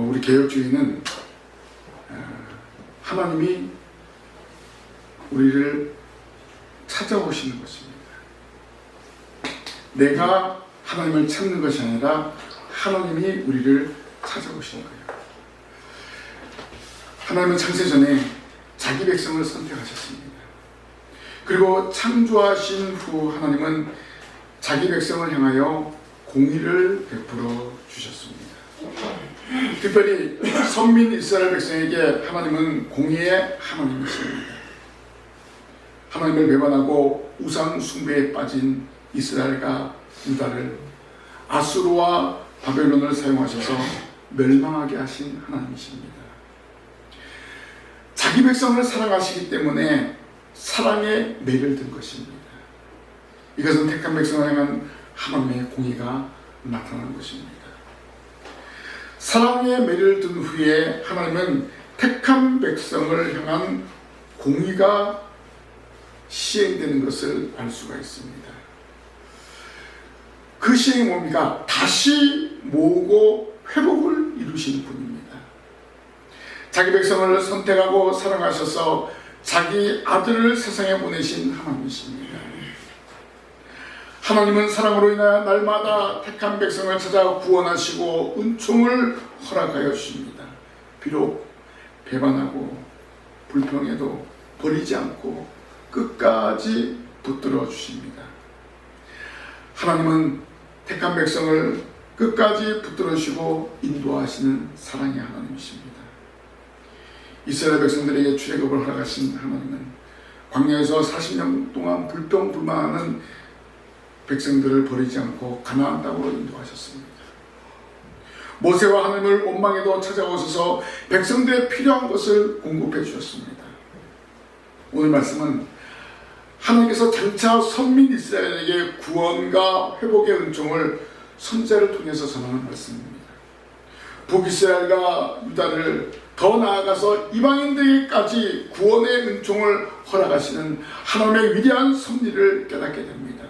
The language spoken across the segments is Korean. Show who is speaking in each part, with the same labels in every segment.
Speaker 1: 우리 개혁주의는 하나님이 우리를 찾아오시는 것입니다. 내가 하나님을 찾는 것이 아니라 하나님이 우리를 찾아오시는 거예요. 하나님은 창세전에 자기 백성을 선택하셨습니다. 그리고 창조하신 후 하나님은 자기 백성을 향하여 공의를 베풀어 주셨습니다. 특별히 선민 이스라엘 백성에게 하나님은 공의의 하나님이십니다. 하나님을 배반하고 우상 숭배에 빠진 이스라엘과 유다를 아수르와 바벨론을 사용하셔서 멸망하게 하신 하나님이십니다. 자기 백성을 사랑하시기 때문에 사랑에 매를 든 것입니다. 이것은 택한 백성을 향한 하나님의 공의가 나타난 것입니다. 사랑에 매를 든 후에 하나님은 택한 백성을 향한 공의가 시행되는 것을 알 수가 있습니다. 그 시행이 뭡니까? 다시 모으고 회복을 이루시는 분입니다. 자기 백성을 선택하고 사랑하셔서 자기 아들을 세상에 보내신 하나님이십니다. 하나님은 사랑으로 인하여 날마다 택한 백성을 찾아 구원하시고 은총을 허락하여 주십니다. 비록 배반하고 불평해도 버리지 않고 끝까지 붙들어 주십니다. 하나님은 택한 백성을 끝까지 붙들어 주시고 인도하시는 사랑의 하나님이십니다. 이스라엘 백성들에게 출애굽을 허락하신 하나님은 광야에서 40년 동안 불평불만하는 백성들을 버리지 않고 가나안 땅으로 인도하셨습니다. 모세와 하나님을 원망에도 찾아오셔서 백성들의 필요한 것을 공급해 주셨습니다. 오늘 말씀은 하나님께서 장차 선민 이스라엘에게 구원과 회복의 은총을 선지자를 통해서 전하는 말씀입니다. 북이스라엘과 유다를 더 나아가서 이방인들에게까지 구원의 은총을 허락하시는 하나님의 위대한 섭리를 깨닫게 됩니다.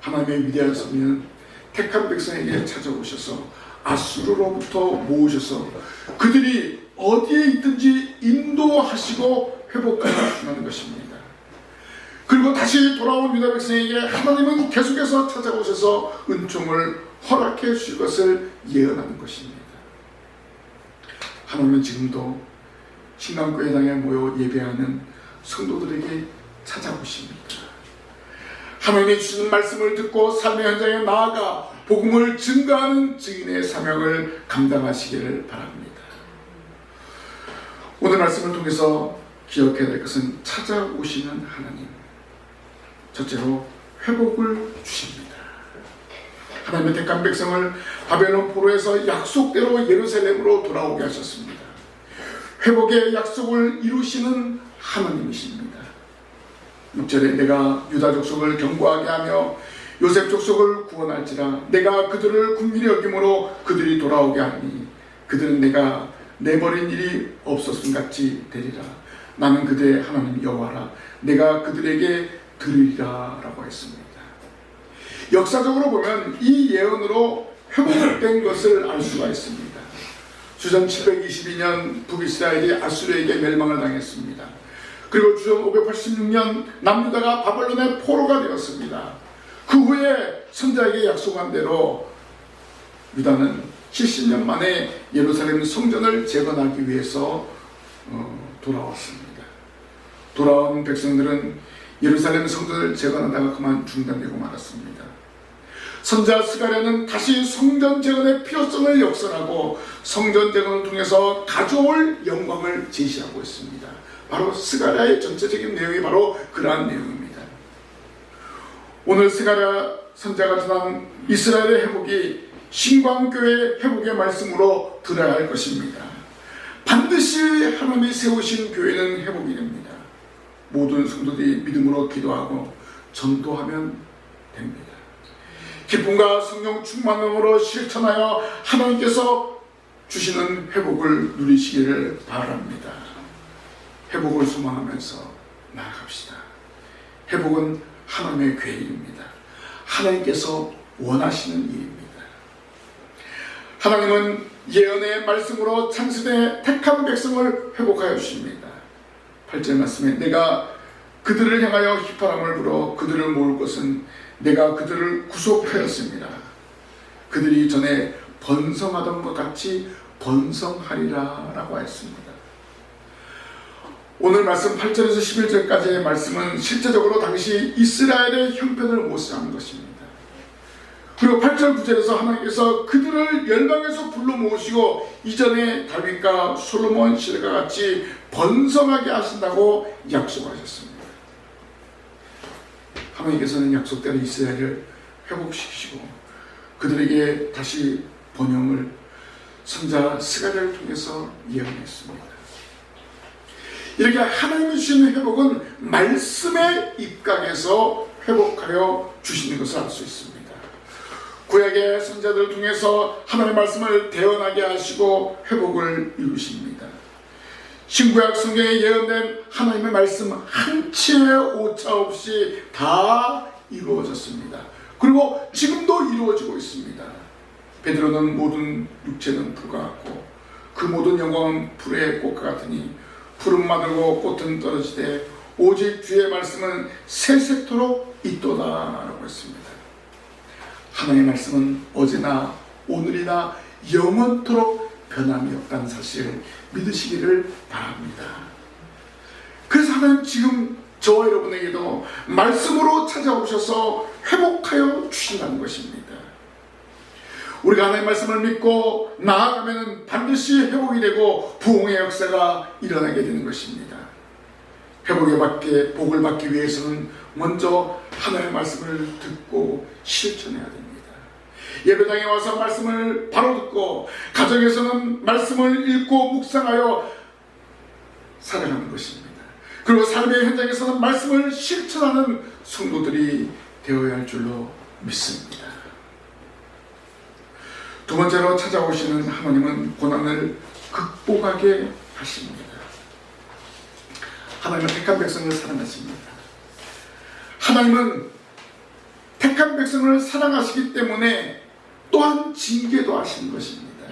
Speaker 1: 하나님의 위대한 섭리는 택한 백성에게 찾아오셔서 아수르로부터 모으셔서 그들이 어디에 있든지 인도하시고 회복하여 주는 것입니다. 그리고 다시 돌아온 유다 백성에게 하나님은 계속해서 찾아오셔서 은총을 허락해 주실 것을 예언하는 것입니다. 하나님은 지금도 신강교회당에 모여 예배하는 성도들에게 찾아오십니다. 하나님이 주신 말씀을 듣고 삶의 현장에 나아가 복음을 증거하는 증인의 사명을 감당하시기를 바랍니다. 오늘 말씀을 통해서 기억해야 될 것은 찾아오시는 하나님, 첫째로 회복을 주십니다. 하나님의 택한 백성을 바벨론 포로에서 약속대로 예루살렘으로 돌아오게 하셨습니다. 회복의 약속을 이루시는 하나님이십니다. 6절에 내가 유다 족속을 견고하게 하며 요셉 족속을 구원할지라 내가 그들을 긍휼히 여김으로 그들이 돌아오게 하니 그들은 내가 내버린 일이 없었음 같이 되리라. 나는 그들의 하나님 여호와라. 내가 그들에게 들으리라 라고 했습니다. 역사적으로 보면 이 예언으로 회복된 것을 알 수가 있습니다. 주전 722년 북이스라엘이 아수르에게 멸망을 당했습니다. 그리고 주전 586년 남유다가 바벨론의 포로가 되었습니다. 그 후에 선지자에게 약속한 대로 유다는 70년 만에 예루살렘 성전을 재건하기 위해서 돌아왔습니다. 돌아온 백성들은 예루살렘 성전을 재건하다가 그만 중단되고 말았습니다. 선지자 스가랴는 다시 성전 재건의 필요성을 역설하고 성전 재건을 통해서 가져올 영광을 제시하고 있습니다. 바로 스가랴의 전체적인 내용이 바로 그러한 내용입니다. 오늘 스가랴 선지자가 전한 이스라엘의 회복이 신광교회의 회복의 말씀으로 들어야 할 것입니다. 반드시 하나님이 세우신 교회는 회복이 됩니다. 모든 성도들이 믿음으로 기도하고 전도하면 됩니다. 기쁨과 성령 충만함으로 실천하여 하나님께서 주시는 회복을 누리시기를 바랍니다. 회복을 소망하면서 나아갑시다. 회복은 하나님의 계획입니다. 하나님께서 원하시는 일입니다. 하나님은 예언의 말씀으로 창세대 택한 백성을 회복하여 주십니다. 8절 말씀에 내가 그들을 향하여 휘파람을 불어 그들을 모을 것은 내가 그들을 구속하였습니다. 그들이 전에 번성하던 것 같이 번성하리라 라고 하였습니다. 오늘 말씀 8절에서 11절까지의 말씀은 실제적으로 당시 이스라엘의 형편을 모습하는 것입니다. 그리고 8절 9절에서 하나님께서 그들을 열방에서 불러 모으시고 이전에 다윗과 솔로몬 시대와 같이 번성하게 하신다고 약속하셨습니다. 하나님께서는 약속대로 이스라엘을 회복시키시고 그들에게 다시 번영을 선자 스가랴를 통해서 예언했습니다. 이렇게 하나님이 주시는 회복은 말씀의 입각에서 회복하여 주시는 것을 알 수 있습니다. 구약의 선자들을 통해서 하나님의 말씀을 대언하게 하시고 회복을 이루십니다. 신구약 성경에 예언된 하나님의 말씀 한 치의 오차 없이 다 이루어졌습니다. 그리고 지금도 이루어지고 있습니다. 베드로는 모든 육체는 풀과 같고 그 모든 영광은 풀의 꽃과 같으니 푸른 마들고 꽃은 떨어지되 오직 주의 말씀은 세세토록 있도다 라고 했습니다. 하나님의 말씀은 어제나 오늘이나 영원토록 변함이 없다는 사실을 믿으시기를 바랍니다. 그래서 하나님 지금 저와 여러분에게도 말씀으로 찾아오셔서 회복하여 주신다는 것입니다. 우리가 하나님의 말씀을 믿고 나아가면 반드시 회복이 되고 부흥의 역사가 일어나게 되는 것입니다. 복을 받기 위해서는 먼저 하나님의 말씀을 듣고 실천해야 됩니다. 예배당에 와서 말씀을 바로 듣고 가정에서는 말씀을 읽고 묵상하여 살아가는 것입니다. 그리고 삶의 현장에서는 말씀을 실천하는 성도들이 되어야 할 줄로 믿습니다. 두 번째로 찾아오시는 하나님은 고난을 극복하게 하십니다. 하나님은 택한 백성을 사랑하십니다. 하나님은 택한 백성을 사랑하시기 때문에 또한 징계도 하시는 것입니다.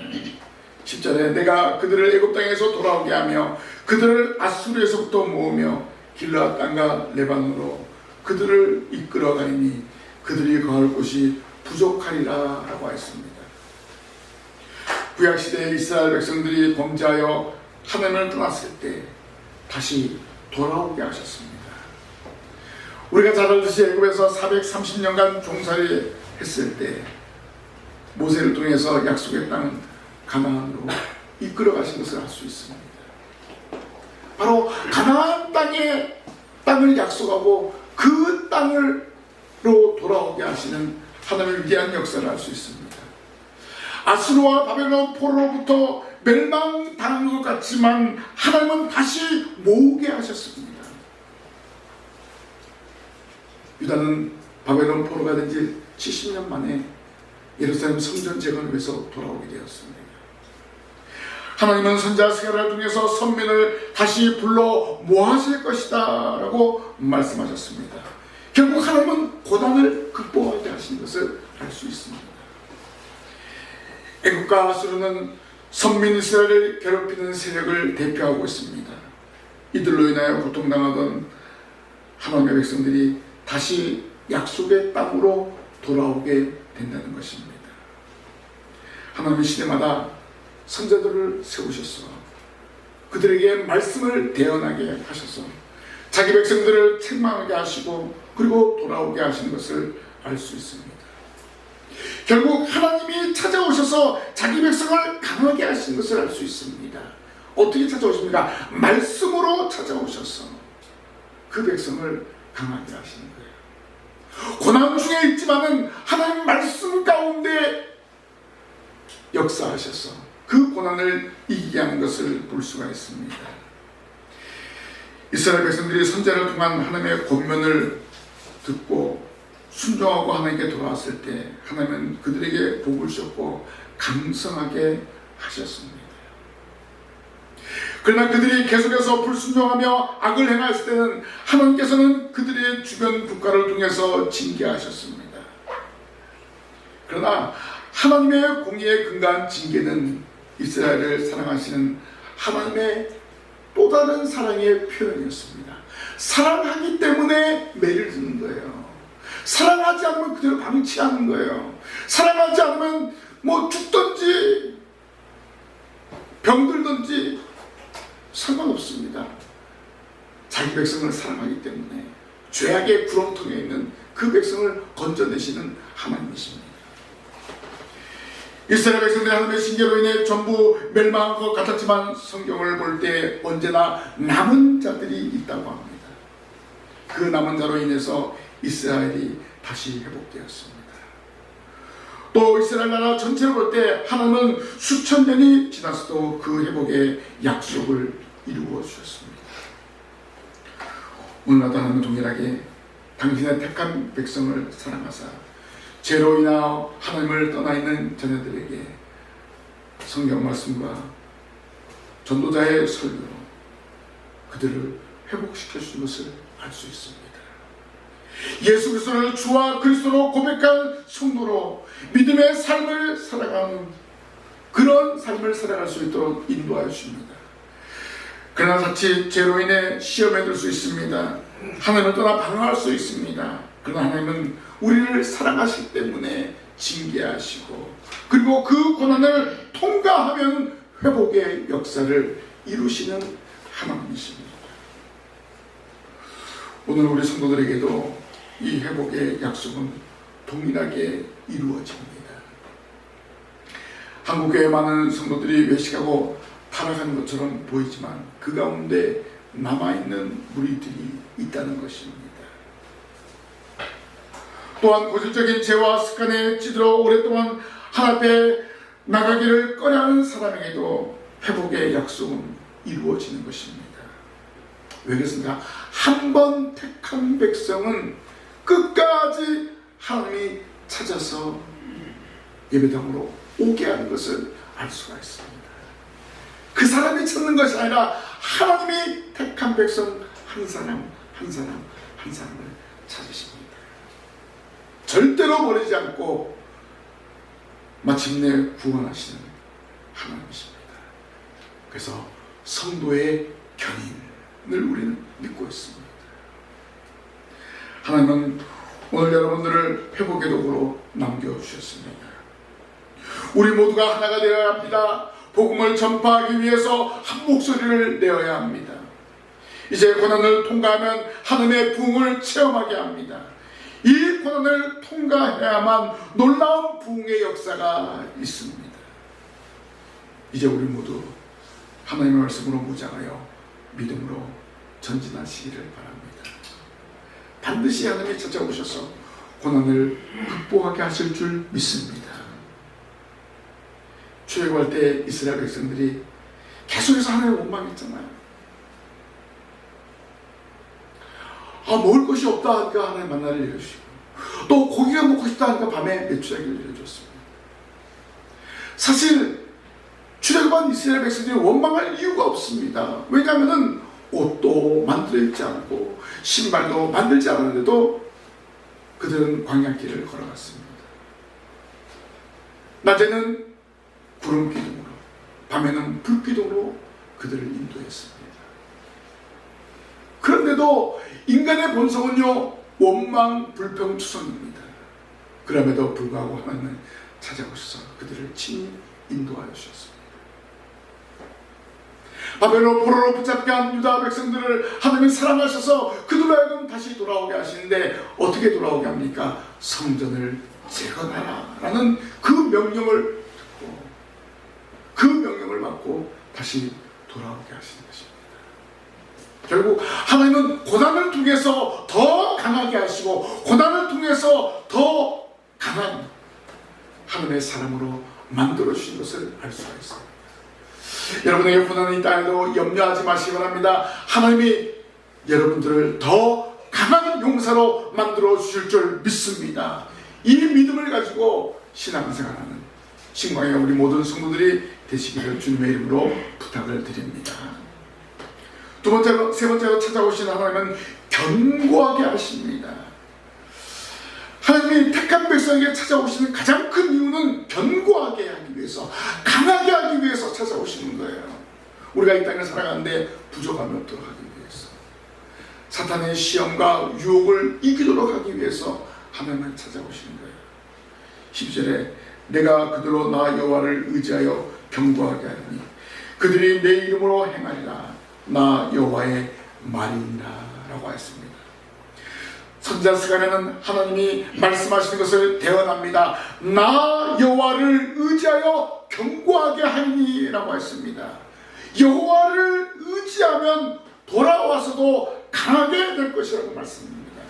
Speaker 1: 10절에 내가 그들을 애굽 땅에서 돌아오게 하며 그들을 아수르에서부터 모으며 길르앗 땅과 레바논으로 그들을 이끌어 가리니 그들이 거할 곳이 부족하리라 라고 했습니다. 구약시대의 이스라엘 백성들이 범죄하여 하나님을 떠났을 때 다시 돌아오게 하셨습니다. 우리가 잘 알듯이 애굽에서 430년간 종살이 했을 때 모세를 통해서 약속의 땅 가나안으로 이끌어 가신 것을 알 수 있습니다. 바로 가나안 땅을 약속하고 그 땅으로 돌아오게 하시는 하나님의 위대한 역사를 알 수 있습니다. 아수르와 바벨론 포로로부터 멸망당한 것 같지만 하나님은 다시 모으게 하셨습니다. 유다는 바벨론 포로가 된 지 70년 만에 예루살렘 성전 재건을 위해서 돌아오게 되었습니다. 하나님은 선지자 스가랴를 통해서 선민을 다시 불러 모아줄 것이다 라고 말씀하셨습니다. 결국 하나님은 고난을 극복하게 하신 것을 알 수 있습니다. 애굽과 아수르는 선민 이스라엘을 괴롭히는 세력을 대표하고 있습니다. 이들로 인하여 고통당하던 하나님의 백성들이 다시 약속의 땅으로 돌아오게 된다는 것입니다. 하나님은 시대마다 선자들을 세우셔서 그들에게 말씀을 대언하게 하셔서 자기 백성들을 책망하게 하시고 그리고 돌아오게 하시는 것을 알 수 있습니다. 결국 하나님이 찾아오셔서 자기 백성을 강하게 하시는 것을 알 수 있습니다. 어떻게 찾아오십니까? 말씀으로 찾아오셔서 그 백성을 강하게 하시는 거예요. 고난 중에 있지만은 하나님 말씀 가운데 역사하셔서 그 고난을 이기게 하는 것을 볼 수가 있습니다. 이스라엘 백성들이 선지자를 통한 하나님의 권면을 듣고 순종하고 하나님께 돌아왔을 때 하나님은 그들에게 복을 주셨고 강성하게 하셨습니다. 그러나 그들이 계속해서 불순종하며 악을 행했을 때는 하나님께서는 그들의 주변 국가를 통해서 징계하셨습니다. 그러나 하나님의 공의에 근거한 징계는 이스라엘을 사랑하시는 하나님의 또 다른 사랑의 표현이었습니다. 사랑하기 때문에 매를 드는 거예요. 사랑하지 않으면 그대로 방치하는 거예요. 사랑하지 않으면 뭐 죽든지 병들든지 상관없습니다. 자기 백성을 사랑하기 때문에 죄악의 구렁텅이에 있는 그 백성을 건져내시는 하나님이십니다. 이스라엘 백성들이 하나님의 징계로 인해 전부 멸망한 것 같았지만 성경을 볼 때 언제나 남은 자들이 있다고 합니다. 그 남은 자로 인해서 이스라엘이 다시 회복되었습니다. 또 이스라엘 나라 전체를 볼 때 하나님은 수천 년이 지나서도 그 회복의 약속을 이루어 주셨습니다. 오늘날도 하나님은 동일하게 당신의 택한 백성을 사랑하사 죄로 인하여 하나님을 떠나 있는 자녀들에게 성경 말씀과 전도자의 설교로 그들을 회복시켜 주신 것을 알 수 있습니다. 예수 그리스도를 주와 그리스도로 고백한 성도로 믿음의 삶을 살아가는 그런 삶을 살아갈 수 있도록 인도하여 주십니다. 그러나 자칫 죄로 인해 시험에 들 수 있습니다. 하나님을 떠나 방황할 수 있습니다. 그러나 하나님은 우리를 사랑하시기 때문에 징계하시고 그리고 그 고난을 통과하면 회복의 역사를 이루시는 하나님이십니다. 오늘 우리 성도들에게도 이 회복의 약속은 동일하게 이루어집니다. 한국교회 많은 성도들이 외식하고 타락하는 것처럼 보이지만 그 가운데 남아있는 무리들이 있다는 것입니다. 또한 고질적인 죄와 습관에 찌들어 오랫동안 하나님 앞에 나가기를 꺼려하는 사람에게도 회복의 약속은 이루어지는 것입니다. 왜 그렇습니까? 한 번 택한 백성은 끝까지 하나님이 찾아서 예배당으로 오게 하는 것을 알 수가 있습니다. 그 사람이 찾는 것이 아니라 하나님이 택한 백성 한 사람 한 사람 한 사람을 찾으십니다. 절대로 버리지 않고 마침내 구원하시는 하나님이십니다. 그래서 성도의 견인을 우리는 믿고 있습니다. 하나님은 오늘 여러분들을 회복의 도구로 남겨주셨습니다. 우리 모두가 하나가 되어야 합니다. 복음을 전파하기 위해서 한 목소리를 내어야 합니다. 이제 고난을 통과하면 하나님의 부흥을 체험하게 합니다. 이 고난을 통과해야만 놀라운 부흥의 역사가 있습니다. 이제 우리 모두 하나님의 말씀으로 무장하여 믿음으로 전진하시기를 바랍니다. 반드시 하나님이 찾아오셔서 고난을 극복하게 하실 줄 믿습니다. 출애굽할 때 이스라엘 백성들이 계속해서 하나님을 원망했잖아요. 먹을 것이 없다 하니까 하나님 만나를 내려주시고 또 고기가 먹고 싶다 하니까 밤에 메추라기를 내려줬습니다. 사실 출애굽한 이스라엘 백성들이 원망할 이유가 없습니다. 왜냐하면 옷도 만들어 입지 않고 신발도 만들지 않았는데도 그들은 광야길을 걸어갔습니다. 낮에는 구름 기둥으로 밤에는 불 기둥으로 그들을 인도했습니다. 그런데도 인간의 본성은요 원망 불평투성입니다. 그럼에도 불구하고 하나님은 찾아오셔서 그들을 친히 인도하여 주셨습니다. 바벨론 포로로 붙잡게 한 유다 백성들을 하나님이 사랑하셔서 그들로 하여금 다시 돌아오게 하시는데 어떻게 돌아오게 합니까? 성전을 재건하라 라는 그 명령을 듣고 그 명령을 받고 다시 돌아오게 하시는 것입니다. 결국 하나님은 고난을 통해서 더 강하게 하시고 고난을 통해서 더 강한 하나님의 사람으로 만들어 주신 것을 알 수가 있습니다. 여러분에게 고난이 있다 해도 염려하지 마시기 바랍니다. 하나님이 여러분들을 더 강한 용사로 만들어 주실 줄 믿습니다. 이 믿음을 가지고 신앙생활하는 신광의 우리 모든 성도들이 되시기를 주님의 이름으로 부탁을 드립니다. 두 번째로, 세 번째로 찾아오신 하나님은 견고하게 하십니다. 하나님이 택한 백성에게 찾아오시는 가장 큰 이유는 견고하게 하기 위해서, 강하게 하기 위해서 찾아오시는 거예요. 우리가 이 땅을 살아가는데 부족함이 없도록 하기 위해서, 사탄의 시험과 유혹을 이기도록 하기 위해서 하나님을 찾아오시는 거예요. 12절에 내가 그들로 나 여호와를 의지하여 견고하게 하리니 그들이 내 이름으로 행하리라. 나 여호와의 말이니라 라고 했습니다. 선지자 스가랴는 하나님이 말씀하시는 것을 대언합니다. 나 여호와를 의지하여 견고하게 하리니 라고 했습니다. 여호와를 의지하면 돌아와서도 강하게 될 것이라고 말씀합니다.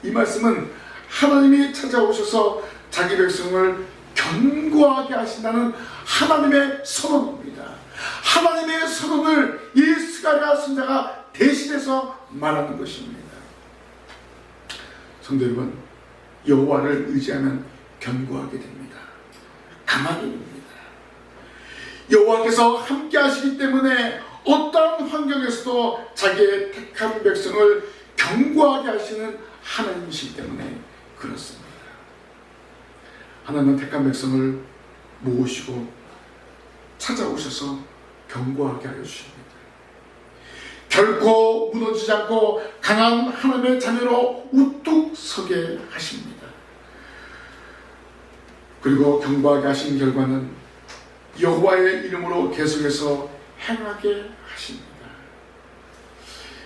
Speaker 1: 이 말씀은 하나님이 찾아오셔서 자기 백성을 견고하게 하신다는 하나님의 선언입니다. 하나님의 선언을 이 스가랴 선지자가 대신해서 말하는 것입니다. 성도 여러분, 여호와를 의지하면 견고하게 됩니다. 강하게 됩니다. 여호와께서 함께 하시기 때문에 어떠한 환경에서도 자기의 택한 백성을 견고하게 하시는 하나님이시기 때문에 그렇습니다. 하나님은 택한 백성을 모으시고 찾아오셔서 견고하게 하여 주십니다. 결코 무너지지 않고 강한 하나님의 자녀로 우뚝 서게 하십니다. 그리고 견고하게 하신 결과는 여호와의 이름으로 계속해서 행하게 하십니다.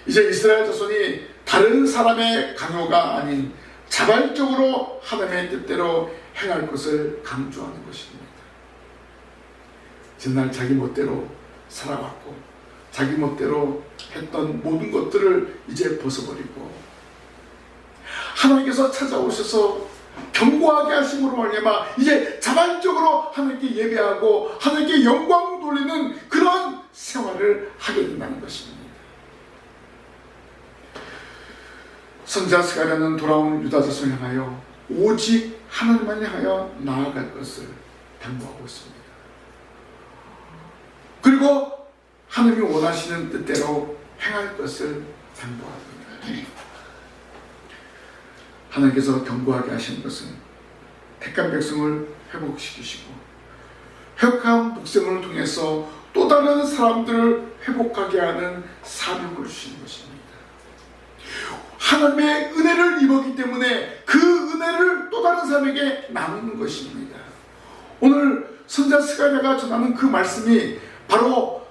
Speaker 1: 이제 이스라엘 자손이 다른 사람의 강요가 아닌 자발적으로 하나님의 뜻대로 행할 것을 강조하는 것입니다. 지난 자기 멋대로 살아왔고 자기 멋대로 했던 모든 것들을 이제 벗어버리고 하나님께서 찾아오셔서 견고하게 하심으로 말미암아 이제 자발적으로 하나님께 예배하고 하나님께 영광 돌리는 그런 생활을 하게 된다는 것입니다. 선지자 스가랴는 돌아온 유다 자손을 향하여 오직 하나님만 향하여 나아갈 것을 당부하고 있습니다. 그리고 하나님이 원하시는 뜻대로 행할 것을 당부합니다. 하나님께서 견고하게 하신 것은 택한 백성을 회복시키시고 회복한 백성을 통해서 또 다른 사람들을 회복하게 하는 사명을 주시는 것입니다. 하나님의 은혜를 입었기 때문에 그 은혜를 또 다른 사람에게 나누는 것입니다. 오늘 선지자 스가랴가 전하는 그 말씀이 바로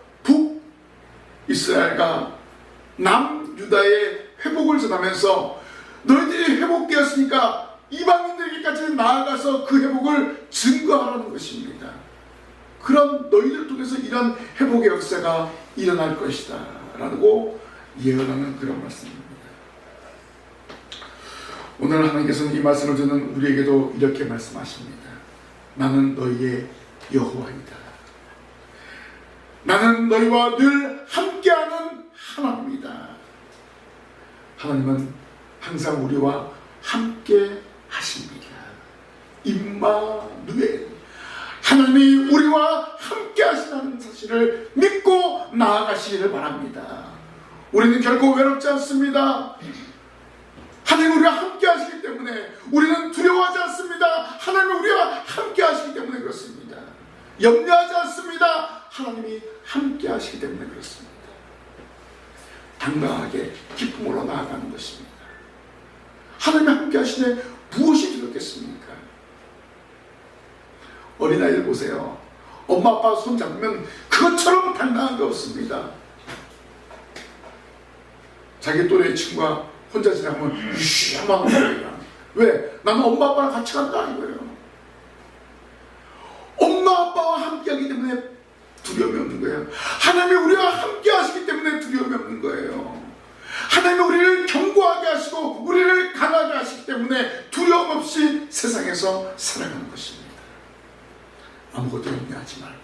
Speaker 1: 북이스라엘과 남유다의 회복을 전하면서 너희들이 회복되었으니까 이방인들에게까지 나아가서 그 회복을 증거하라는 것입니다. 그런 너희들을 통해서 이런 회복의 역사가 일어날 것이다 라고 예언하는 그런 말씀입니다. 오늘 하나님께서는 이 말씀을 듣는 우리에게도 이렇게 말씀하십니다. 나는 너희의 여호와이다. 나는 너희와 늘 함께하는 하나님이다. 하나님은 항상 우리와 함께 하십니다. 임마누엘, 하나님이 우리와 함께 하시다는 사실을 믿고 나아가시기를 바랍니다. 우리는 결코 외롭지 않습니다. 하나님 우리와 함께 하시기 때문에 우리는 두려워하지 않습니다. 하나님 우리와 함께 하시기 때문에 그렇습니다. 염려하지 않습니다. 하나님이 함께 하시기 때문에 그렇습니다. 당당하게 기쁨으로 나아가는 것입니다. 하나님이 함께 하시네 무엇이 두렵겠습니까? 어린아이들 보세요. 엄마 아빠 손 잡으면 그것처럼 당당한 게 없습니다. 자기 또래 친구가 혼자 지나가면 유시하면 거예요. 왜? 나는 엄마 아빠랑 같이 간다 이거예요. 엄마 아빠와 함께 하기 때문에 두려움이 없는 거예요. 하나님이 우리와 함께 하시기 때문에 두려움이 없는 거예요. 하나님이 우리를 견고하게 하시고 우리를 강하게 하시기 때문에 두려움 없이 세상에서 살아가는 것입니다. 아무것도 염려하지 말고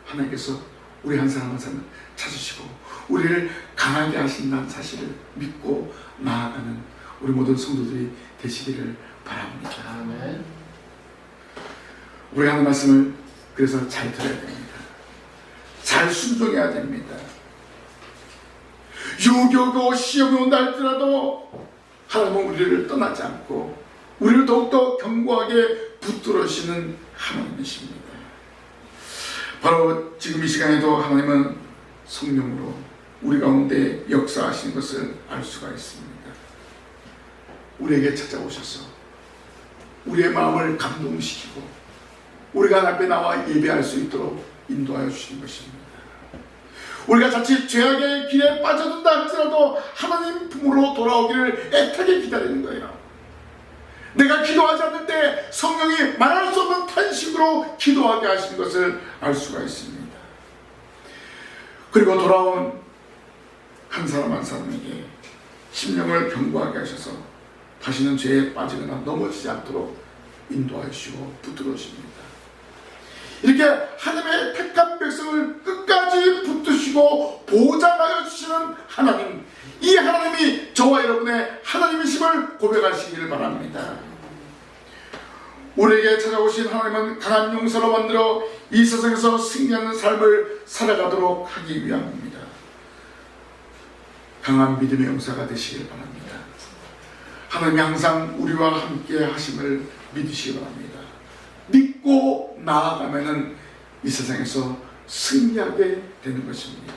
Speaker 1: 하나님께서 우리 한 사람 한 사람 찾으시고 우리를 강하게 하신다는 사실을 믿고 나아가는 우리 모든 성도들이 되시기를 바랍니다. 아멘. 우리가 하는 말씀을 그래서 잘 들어야 됩니다. 잘 순종해야 됩니다. 유혹이 시험이 온다 할지라도 하나님은 우리를 떠나지 않고 우리를 더욱더 견고하게 붙들으시는 하나님이십니다. 바로 지금 이 시간에도 하나님은 성령으로 우리 가운데 역사하시는 것을 알 수가 있습니다. 우리에게 찾아오셔서 우리의 마음을 감동시키고 우리가 하나님 앞에 나와 예배할 수 있도록 인도하여 주시는 것입니다. 우리가 자칫 죄악의 길에 빠져든다 할지라도 하나님 품으로 돌아오기를 애타게 기다리는 거예요. 내가 기도하지 않을 때 성령이 말할 수 없는 탄식으로 기도하게 하시는 것을 알 수가 있습니다. 그리고 돌아온 한 사람 한 사람에게 심령을 견고하게 하셔서 다시는 죄에 빠지거나 넘어지지 않도록 인도하여 주시고 붙들어 주십니다. 이렇게 하나님의 택한 백성을 끝까지 붙드시고 보장하여 주시는 하나님, 이 하나님이 저와 여러분의 하나님이심을 고백하시기를 바랍니다. 우리에게 찾아오신 하나님은 강한 용사로 만들어 이 세상에서 승리하는 삶을 살아가도록 하기 위함입니다. 강한 믿음의 용사가 되시길 바랍니다. 하나님이 항상 우리와 함께 하심을 믿으시기 바랍니다. 믿고 나아가면은 이 세상에서 승리하게 되는 것입니다.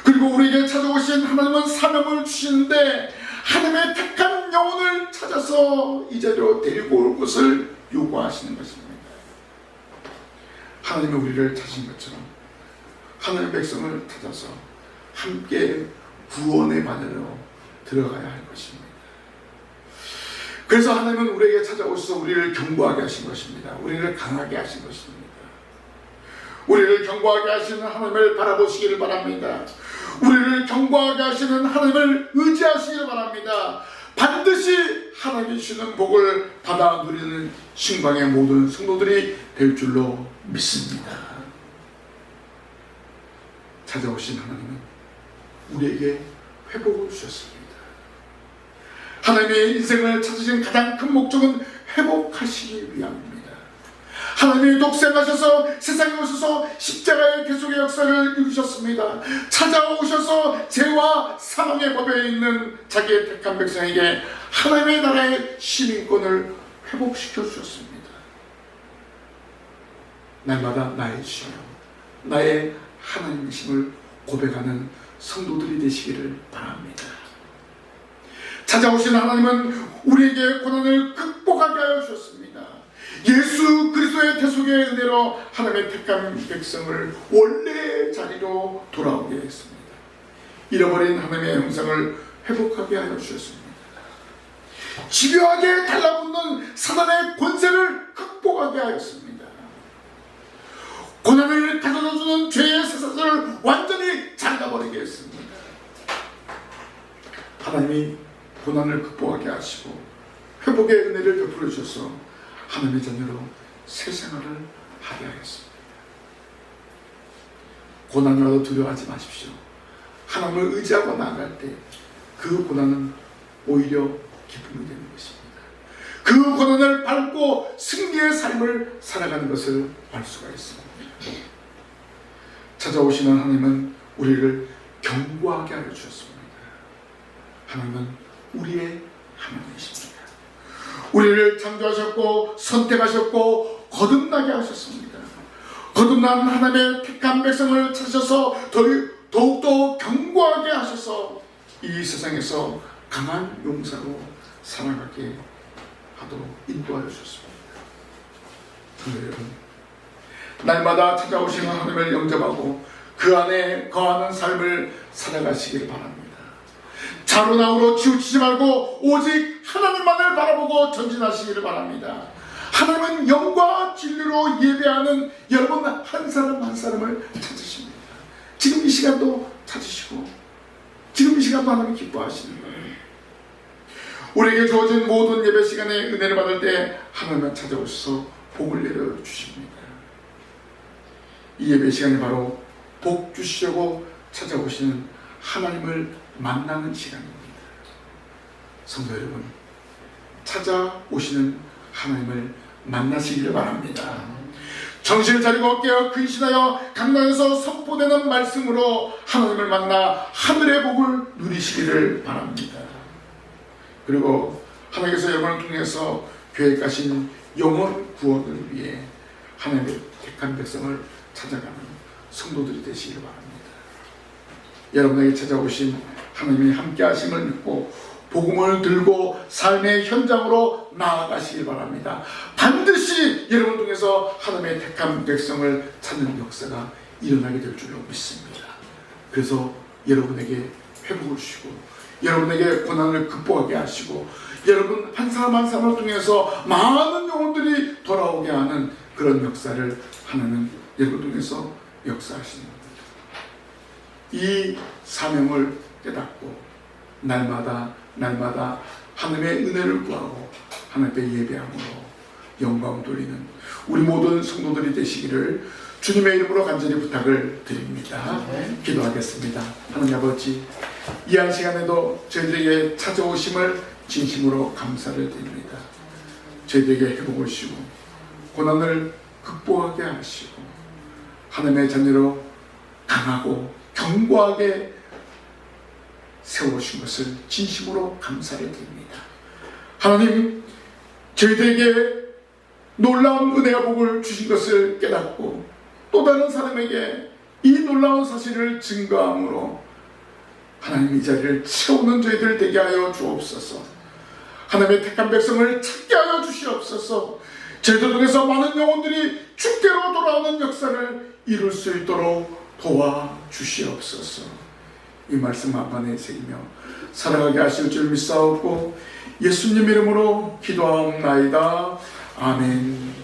Speaker 1: 그리고 우리에게 찾아오신 하나님은 사명을 주시는데 하나님의 택한 영혼을 찾아서 이 자리로 데리고 올 것을 요구하시는 것입니다. 하나님이 우리를 찾으신 것처럼 하나님의 백성을 찾아서 함께 구원의 바다로 들어가야 할 것입니다. 그래서 하나님은 우리에게 찾아오셔서 우리를 견고하게 하신 것입니다. 우리를 강하게 하신 것입니다. 우리를 견고하게 하시는 하나님을 바라보시기를 바랍니다. 우리를 견고하게 하시는 하나님을 의지하시기를 바랍니다. 반드시 하나님이 주시는 복을 받아 누리는 신방의 모든 성도들이 될 줄로 믿습니다. 찾아오신 하나님은 우리에게 회복을 주셨습니다. 하나님의 인생을 찾으신 가장 큰 목적은 회복하시기 위함입니다. 하나님이 독생하셔서 세상에 오셔서 십자가의 계속의 역사를 이루셨습니다. 찾아오셔서 죄와 사망의 법에 있는 자기의 택한 백성에게 하나님의 나라의 시민권을 회복시켜 주셨습니다. 날마다 나의 주여, 나의 하나님이심을 고백하는 성도들이 되시기를 바랍니다. 찾아오신 하나님은 우리에게 고난을 극복하게 하여 주셨습니다. 예수 그리스도의 대속의 은혜로 하나님의 택한 백성을 원래의 자리로 돌아오게 했습니다. 잃어버린 하나님의 형상을 회복하게 하여 주셨습니다. 집요하게 달라붙는 사단의 권세를 극복하게 하였습니다. 고난을 가져다주는 죄의 세상을 완전히 잘라버리게 했습니다. 하나님이 고난을 극복하게 하시고 회복의 은혜를 베풀어 주셔서 하나님의 자녀로 새 생활을 하게 하였습니다. 고난이 와도 두려워하지 마십시오. 하나님을 의지하고 나아갈 때 그 고난은 오히려 기쁨이 되는 것입니다. 그 고난을 밟고 승리의 삶을 살아가는 것을 알 수가 있습니다. 찾아오시는 하나님은 우리를 견고하게 하여 주셨습니다. 하나님은 우리의 하나님이십니다. 우리를 창조하셨고 선택하셨고 거듭나게 하셨습니다. 거듭난 하나님의 택한 백성을 찾으셔서 더욱더 견고하게 하셔서 이 세상에서 강한 용사로 살아가게 하도록 인도하여 주셨습니다. 여러분, 날마다 찾아오시는 하나님을 영접하고 그 안에 거하는 삶을 살아가시길 바랍니다. 좌로나우로 치우치지 말고 오직 하나님만을 바라보고 전진하시기를 바랍니다. 하나님은 영과 진리로 예배하는 여러분 한 사람 한 사람을 찾으십니다. 지금 이 시간도 찾으시고 지금 이 시간도 하나님 기뻐하시는 거예요. 우리에게 주어진 모든 예배 시간에 은혜를 받을 때 하나님만 찾아오셔서 복을 내려주십니다. 이 예배 시간이 바로 복 주시려고 찾아오시는 하나님을 만나는 시간입니다. 성도 여러분, 찾아오시는 하나님을 만나시기를 바랍니다. 정신을 차리고 깨어 근신하여 강단에서 선포되는 말씀으로 하나님을 만나 하늘의 복을 누리시기를 바랍니다. 그리고 하나님께서 여러분을 통해서 계획하신 영혼 구원을 위해 하나님의 택한 백성을 찾아가는 성도들이 되시길 바랍니다. 여러분에게 찾아오신 하나님이 함께 하심을 믿고 복음을 들고 삶의 현장으로 나아가시길 바랍니다. 반드시 여러분 중에서 하나님의 택한 백성을 찾는 역사가 일어나게 될 줄로 믿습니다. 그래서 여러분에게 회복을 주시고 여러분에게 고난을 극복하게 하시고 여러분 한 사람 한 사람을 통해서 많은 영혼들이 돌아오게 하는 그런 역사를 하나님은 여러분 통해서 역사하시는 겁니다. 이 사명을 깨닫고 날마다 하나님의 은혜를 구하고 하나님께 예배함으로 영광 돌리는 우리 모든 성도들이 되시기를 주님의 이름으로 간절히 부탁을 드립니다. 기도하겠습니다. 하나님 아버지, 이 한 시간에도 저희들에게 찾아오심을 진심으로 감사를 드립니다. 저희들에게 회복을 주시고 고난을 극복하게 하시고 하나님의 자녀로 강하고 견고하게 세워주신 것을 진심으로 감사를 드립니다. 하나님, 저희들에게 놀라운 은혜와 복을 주신 것을 깨닫고 또 다른 사람에게 이 놀라운 사실을 증거함으로 하나님 이 자리를 채우는 저희들 되게 하여 주옵소서. 하나님의 택한 백성을 찾게 하여 주시옵소서. 저희들 중에서 많은 영혼들이 주께로 돌아오는 역사를 이룰 수 있도록 도와주시옵소서. 이 말씀 한번에 새기며 살아가게 하실 줄 믿사옵고 예수님 이름으로 기도하옵나이다. 아멘.